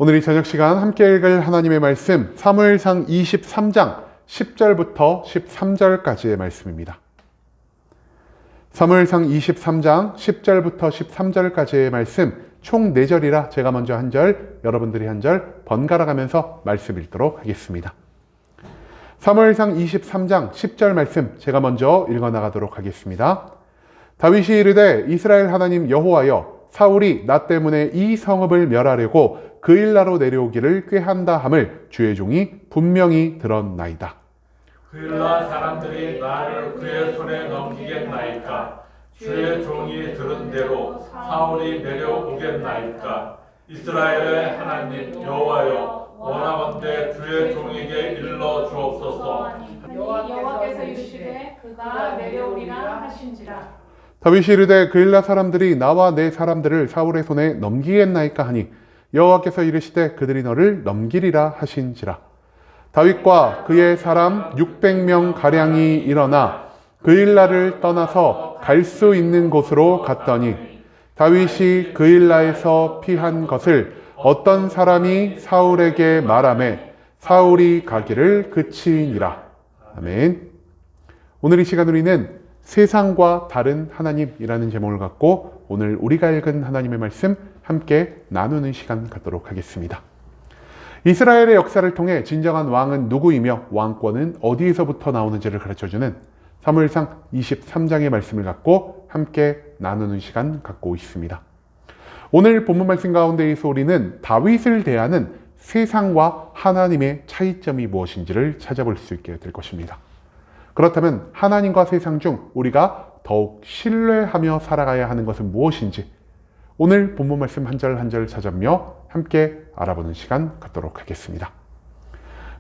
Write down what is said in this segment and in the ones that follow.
오늘 이 저녁 시간 함께 읽을 하나님의 말씀 사무엘상 23장 10절부터 13절까지의 말씀입니다. 사무엘상 23장 10절부터 13절까지의 말씀 총 4절이라 제가 먼저 한 절, 여러분들이 한 절 번갈아 가면서 말씀 읽도록 하겠습니다. 사무엘상 23장 10절 말씀 제가 먼저 읽어 나가도록 하겠습니다. 다윗이 이르되 이스라엘 하나님 여호와여, 사울이 나 때문에 이 성읍을 멸하려고 그일라로 내려오기를 꾀한다 함을 주의 종이 분명히 들었나이다. 그일라 사람들이 나를 그의 손에 넘기겠나이까? 주의 종이 들은 대로 사울이 내려오겠나이까? 이스라엘의 하나님 여호와여, 원하건대 주의 종에게 일러 주옵소서. 여호와께서 이르시되 그가 내려오리라 하신지라. 다윗이 이르되 그일라 사람들이 나와 내 사람들을 사울의 손에 넘기겠나이까 하니 여호와께서 이르시되 그들이 너를 넘기리라 하신지라. 다윗과 그의 사람 600명 가량이 일어나 그일라를 떠나서 갈 수 있는 곳으로 갔더니 다윗이 그일라에서 피한 것을 어떤 사람이 사울에게 말하매 사울이 가기를 그치니라. 아멘. 오늘 이 시간 우리는 세상과 다른 하나님이라는 제목을 갖고 오늘 우리가 읽은 하나님의 말씀 함께 나누는 시간 갖도록 하겠습니다. 이스라엘의 역사를 통해 진정한 왕은 누구이며 왕권은 어디에서부터 나오는지를 가르쳐주는 사무엘상 23장의 말씀을 갖고 함께 나누는 시간 갖고 있습니다. 오늘 본문 말씀 가운데에서 우리는 다윗을 대하는 세상과 하나님의 차이점이 무엇인지를 찾아볼 수 있게 될 것입니다. 그렇다면 하나님과 세상 중 우리가 더욱 신뢰하며 살아가야 하는 것은 무엇인지 오늘 본문 말씀 한 절 한 절 찾아며 함께 알아보는 시간 갖도록 하겠습니다.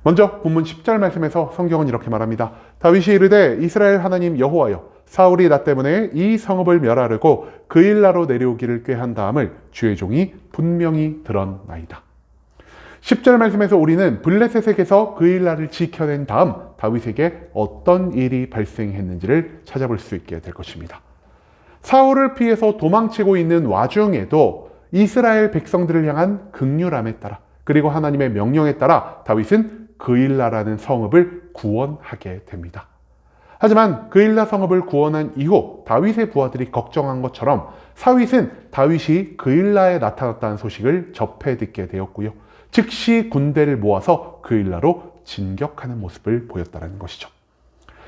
먼저 본문 10절 말씀에서 성경은 이렇게 말합니다. 다윗이 이르되 이스라엘 하나님 여호와여, 사울이 나 때문에 이 성읍을 멸하려고 그일라로 내려오기를 꾀한 다음을 주의 종이 분명히 들었나이다. 10절 말씀에서 우리는 블레셋에게서 그일라를 지켜낸 다음 다윗에게 어떤 일이 발생했는지를 찾아볼 수 있게 될 것입니다. 사울을 피해서 도망치고 있는 와중에도 이스라엘 백성들을 향한 긍휼함에 따라 그리고 하나님의 명령에 따라 다윗은 그일라라는 성읍을 구원하게 됩니다. 하지만 그일라 성읍을 구원한 이후 다윗의 부하들이 걱정한 것처럼 다윗이 그일라에 나타났다는 소식을 접해 듣게 되었고요. 즉시 군대를 모아서 그일라로 진격하는 모습을 보였다는 것이죠.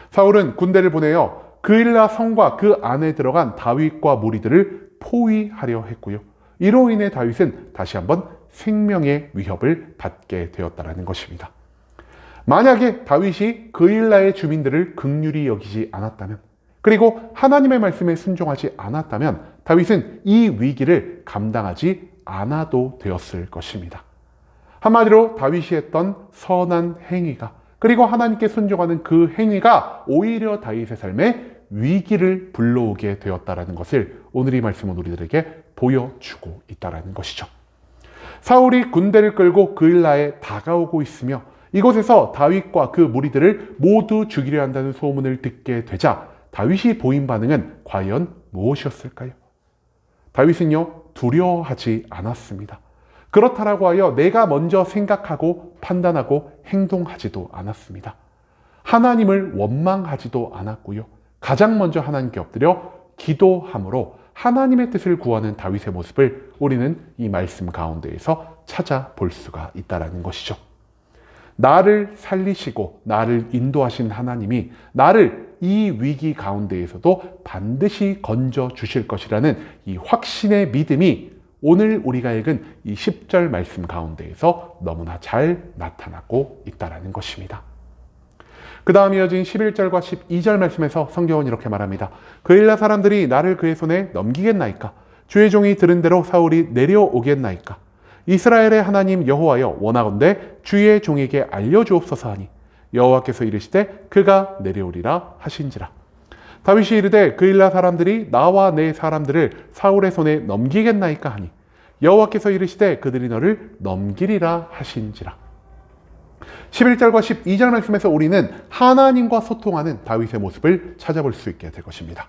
사울은 군대를 보내어 그일라 성과 그 안에 들어간 다윗과 무리들을 포위하려 했고요. 이로 인해 다윗은 다시 한번 생명의 위협을 받게 되었다는 것입니다. 만약에 다윗이 그일라의 주민들을 긍휼히 여기지 않았다면, 그리고 하나님의 말씀에 순종하지 않았다면 다윗은 이 위기를 감당하지 않아도 되었을 것입니다. 한마디로 다윗이 했던 선한 행위가 그리고 하나님께 순종하는 그 행위가 오히려 다윗의 삶에 위기를 불러오게 되었다는 것을 오늘 이 말씀은 우리들에게 보여주고 있다는 것이죠. 사울이 군대를 끌고 그일라에 다가오고 있으며 이곳에서 다윗과 그 무리들을 모두 죽이려 한다는 소문을 듣게 되자 다윗이 보인 반응은 과연 무엇이었을까요? 다윗은요, 두려워하지 않았습니다. 그렇다라고 하여 내가 먼저 생각하고 판단하고 행동하지도 않았습니다. 하나님을 원망하지도 않았고요. 가장 먼저 하나님께 엎드려 기도함으로 하나님의 뜻을 구하는 다윗의 모습을 우리는 이 말씀 가운데에서 찾아볼 수가 있다는 것이죠. 나를 살리시고 나를 인도하신 하나님이 나를 이 위기 가운데에서도 반드시 건져 주실 것이라는 이 확신의 믿음이 오늘 우리가 읽은 이 10절 말씀 가운데에서 너무나 잘 나타나고 있다는 것입니다. 그 다음 이어진 11절과 12절 말씀에서 성경은 이렇게 말합니다. 그일라 사람들이 나를 그의 손에 넘기겠나이까? 주의 종이 들은 대로 사울이 내려오겠나이까? 이스라엘의 하나님 여호와여, 원하건대 주의 종에게 알려주옵소서 하니 여호와께서 이르시되 그가 내려오리라 하신지라. 다윗이 이르되 그일라 사람들이 나와 내 사람들을 사울의 손에 넘기겠나이까 하니 여호와께서 이르시되 그들이 너를 넘기리라 하신지라. 11절과 12절 말씀에서 우리는 하나님과 소통하는 다윗의 모습을 찾아볼 수 있게 될 것입니다.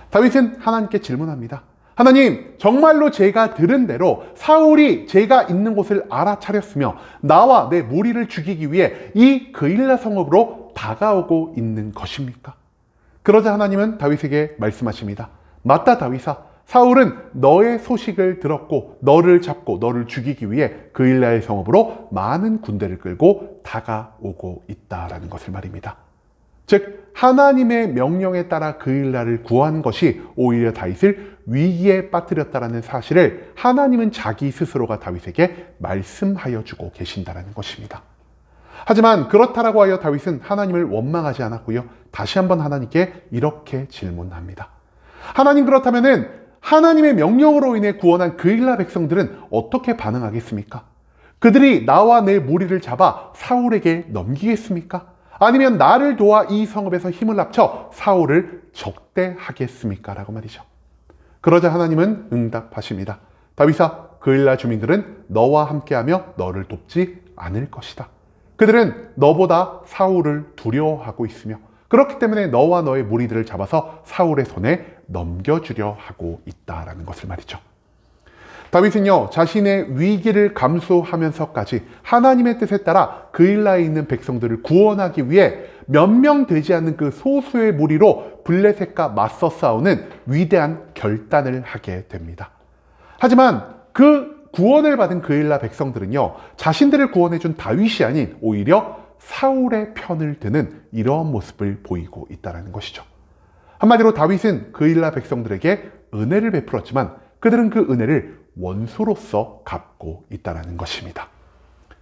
다윗은 하나님께 질문합니다. 하나님, 정말로 제가 들은 대로 사울이 제가 있는 곳을 알아차렸으며 나와 내 무리를 죽이기 위해 이 그일라 성읍으로 다가오고 있는 것입니까? 그러자 하나님은 다윗에게 말씀하십니다. 맞다, 다윗아. 사울은 너의 소식을 들었고 너를 잡고 너를 죽이기 위해 그일라의 성읍으로 많은 군대를 끌고 다가오고 있다라는 것을 말입니다. 즉 하나님의 명령에 따라 그일라를 구한 것이 오히려 다윗을 위기에 빠뜨렸다라는 사실을 하나님은 자기 스스로가 다윗에게 말씀하여 주고 계신다라는 것입니다. 하지만 그렇다라고 하여 다윗은 하나님을 원망하지 않았고요. 다시 한번 하나님께 이렇게 질문합니다. 하나님, 그렇다면은 하나님의 명령으로 인해 구원한 그일라 백성들은 어떻게 반응하겠습니까? 그들이 나와 내 무리를 잡아 사울에게 넘기겠습니까? 아니면 나를 도와 이 성읍에서 힘을 합쳐 사울을 적대하겠습니까? 라고 말이죠. 그러자 하나님은 응답하십니다. 다윗아, 그일라 주민들은 너와 함께하며 너를 돕지 않을 것이다. 그들은 너보다 사울을 두려워하고 있으며 그렇기 때문에 너와 너의 무리들을 잡아서 사울의 손에 넘겨주려 하고 있다라는 것을 말이죠. 다윗은요, 자신의 위기를 감수하면서까지 하나님의 뜻에 따라 그일라에 있는 백성들을 구원하기 위해 몇 명 되지 않는 그 소수의 무리로 블레셋과 맞서 싸우는 위대한 결단을 하게 됩니다. 하지만 그 구원을 받은 그일라 백성들은요, 자신들을 구원해준 다윗이 아닌 오히려 사울의 편을 드는 이러한 모습을 보이고 있다는 것이죠. 한마디로 다윗은 그일라 백성들에게 은혜를 베풀었지만 그들은 그 은혜를 원수로서 갚고 있다는 것입니다.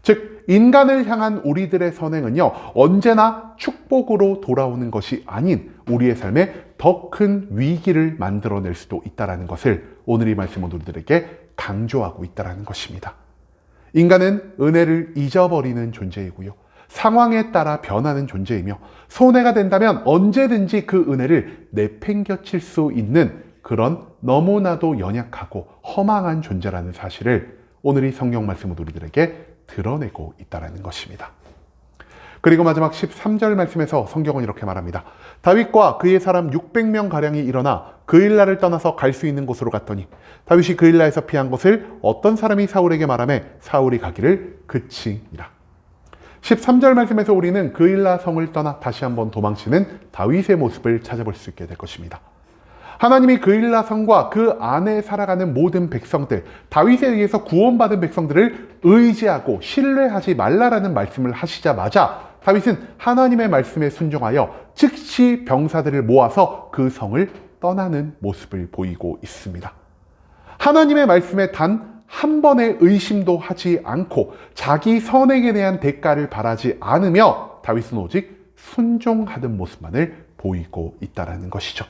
즉 인간을 향한 우리들의 선행은요, 언제나 축복으로 돌아오는 것이 아닌 우리의 삶에 더 큰 위기를 만들어낼 수도 있다는 것을 오늘 이 말씀은 우리들에게 강조하고 있다는 것입니다. 인간은 은혜를 잊어버리는 존재이고요, 상황에 따라 변하는 존재이며 손해가 된다면 언제든지 그 은혜를 내팽겨칠 수 있는 그런 너무나도 연약하고 허망한 존재라는 사실을 오늘 이 성경 말씀은 우리들에게 드러내고 있다는 것입니다. 그리고 마지막 13절 말씀에서 성경은 이렇게 말합니다. 다윗과 그의 사람 600명가량이 일어나 그일라를 떠나서 갈 수 있는 곳으로 갔더니 다윗이 그일라에서 피한 것을 어떤 사람이 사울에게 말하매 사울이 가기를 그치니라. 13절 말씀에서 우리는 그일라 성을 떠나 다시 한번 도망치는 다윗의 모습을 찾아볼 수 있게 될 것입니다. 하나님이 그일라 성과 그 안에 살아가는 모든 백성들, 다윗에 의해서 구원받은 백성들을 의지하고 신뢰하지 말라라는 말씀을 하시자마자 다윗은 하나님의 말씀에 순종하여 즉시 병사들을 모아서 그 성을 떠나는 모습을 보이고 있습니다. 하나님의 말씀에 단 한 번의 의심도 하지 않고 자기 선행에 대한 대가를 바라지 않으며 다윗은 오직 순종하는 모습만을 보이고 있다는 것이죠.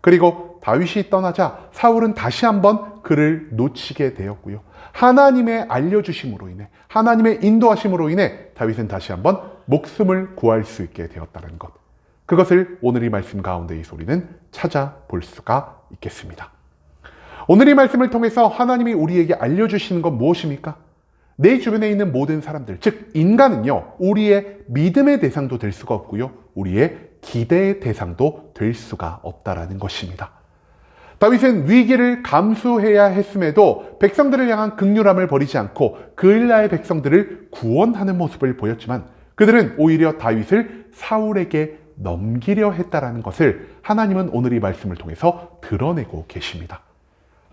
그리고 다윗이 떠나자 사울은 다시 한번 그를 놓치게 되었고요. 하나님의 알려주심으로 인해, 하나님의 인도하심으로 인해 다윗은 다시 한번 목숨을 구할 수 있게 되었다는 것. 그것을 오늘 이 말씀 가운데 이 소리는 찾아볼 수가 있겠습니다. 오늘 이 말씀을 통해서 하나님이 우리에게 알려주시는 건 무엇입니까? 내 주변에 있는 모든 사람들, 즉 인간은요, 우리의 믿음의 대상도 될 수가 없고요, 우리의 기대의 대상도 될 수가 없다라는 것입니다. 다윗은 위기를 감수해야 했음에도 백성들을 향한 긍휼함을 버리지 않고 그일라의 백성들을 구원하는 모습을 보였지만 그들은 오히려 다윗을 사울에게 넘기려 했다라는 것을 하나님은 오늘 이 말씀을 통해서 드러내고 계십니다.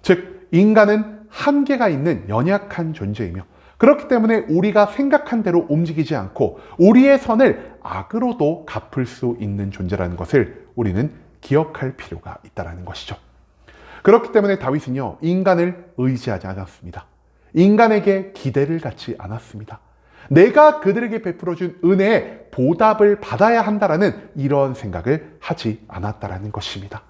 즉 인간은 한계가 있는 연약한 존재이며 그렇기 때문에 우리가 생각한 대로 움직이지 않고 우리의 선을 악으로도 갚을 수 있는 존재라는 것을 우리는 기억할 필요가 있다는 것이죠. 그렇기 때문에 다윗은요, 인간을 의지하지 않았습니다. 인간에게 기대를 갖지 않았습니다. 내가 그들에게 베풀어준 은혜에 보답을 받아야 한다라는 이런 생각을 하지 않았다라는 것입니다.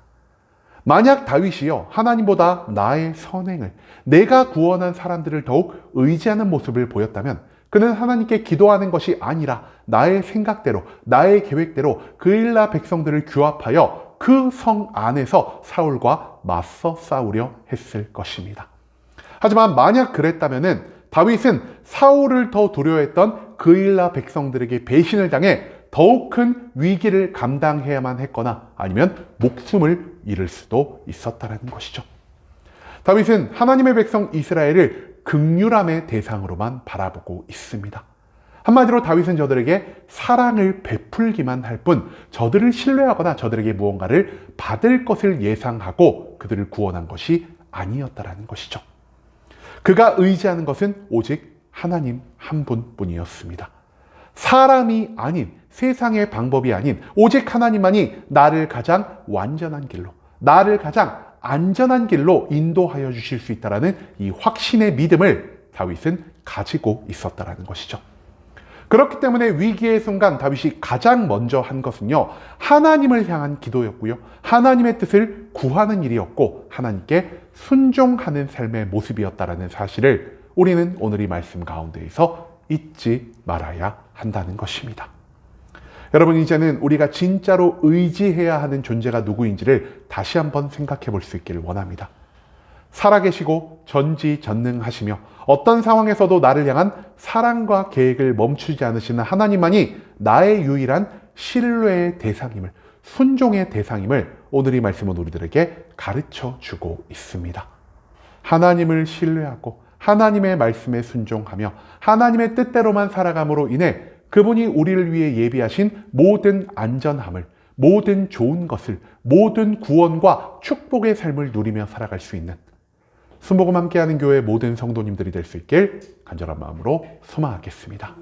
만약 다윗이요, 하나님보다 나의 선행을, 내가 구원한 사람들을 더욱 의지하는 모습을 보였다면 그는 하나님께 기도하는 것이 아니라 나의 생각대로, 나의 계획대로 그일라 백성들을 규합하여 그 성 안에서 사울과 맞서 싸우려 했을 것입니다. 하지만 만약 그랬다면 다윗은 사울을 더 두려워했던 그일라 백성들에게 배신을 당해 더욱 큰 위기를 감당해야만 했거나 아니면 목숨을 잃을 수도 있었다는 것이죠. 다윗은 하나님의 백성 이스라엘을 긍휼함의 대상으로만 바라보고 있습니다. 한마디로 다윗은 저들에게 사랑을 베풀기만 할 뿐 저들을 신뢰하거나 저들에게 무언가를 받을 것을 예상하고 그들을 구원한 것이 아니었다라는 것이죠. 그가 의지하는 것은 오직 하나님 한 분뿐이었습니다. 사람이 아닌, 세상의 방법이 아닌 오직 하나님만이 나를 가장 완전한 길로, 나를 가장 안전한 길로 인도하여 주실 수 있다는 이 확신의 믿음을 다윗은 가지고 있었다는 것이죠. 그렇기 때문에 위기의 순간 다윗이 가장 먼저 한 것은요, 하나님을 향한 기도였고요, 하나님의 뜻을 구하는 일이었고 하나님께 순종하는 삶의 모습이었다는 사실을 우리는 오늘 이 말씀 가운데에서 잊지 말아야 한다는 것입니다. 여러분, 이제는 우리가 진짜로 의지해야 하는 존재가 누구인지를 다시 한번 생각해 볼 수 있기를 원합니다. 살아계시고 전지전능하시며 어떤 상황에서도 나를 향한 사랑과 계획을 멈추지 않으시는 하나님만이 나의 유일한 신뢰의 대상임을, 순종의 대상임을 오늘 이 말씀은 우리들에게 가르쳐 주고 있습니다. 하나님을 신뢰하고 하나님의 말씀에 순종하며 하나님의 뜻대로만 살아감으로 인해 그분이 우리를 위해 예비하신 모든 안전함을, 모든 좋은 것을, 모든 구원과 축복의 삶을 누리며 살아갈 수 있는 순복음 함께하는 교회 모든 성도님들이 될 수 있길 간절한 마음으로 소망하겠습니다.